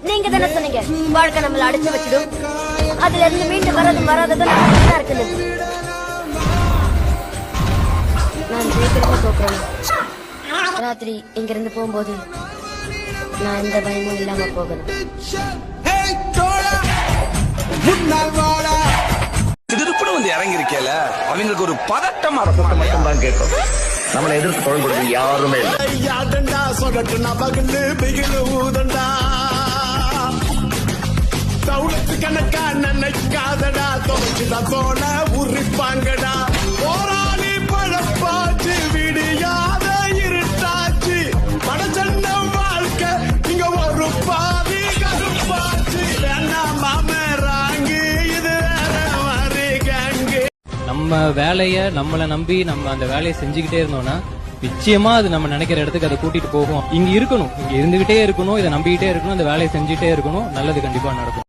நீங்க தானே சொன்னீங்க வாழ்க்கை நம்மள அடிச்சு வச்சிடும், அதுல இருந்து மீண்டு வராததும் இருக்குது. நான் ஜெயிக்கிறத போக்குறேன். ராத்திரி இங்க இருந்து போகும்போது நான் எந்த பயமும் இல்லாம போகணும். திருப்பணம் வந்து இறங்கி இருக்கேல, அவங்களுக்கு ஒரு பதட்டமா மட்டும் தான் கேட்கும். நம்மளை எதிர்த்து குரல் கொடுத்து யாருமே கணக்கா நினைக்காதடா, தொலைச்சுதான் தோண உரிப்பாங்கடா. போராளி பழப்பாச்சு, விடியாத இருட்டாச்சு, படச்சண்ட வாழ்க்கை இங்க ஒரு பாதி கருப்பாச்சு. மாமராங்கி இது மாதிரி கேங்கு. நம்ம வேலைய நம்மளை நம்பி நம்ம அந்த வேலையை செஞ்சுக்கிட்டே இருந்தோம்னா நிச்சயமா அது நம்ம நினைக்கிற இடத்துக்கு அதை கூட்டிட்டு போகும். இங்க இருக்கணும், இங்க இருந்துகிட்டே இருக்கணும், இதை நம்பிக்கிட்டே இருக்கணும், அந்த வேலையை செஞ்சுட்டே இருக்கணும், நல்லது கண்டிப்பா நடக்கும்.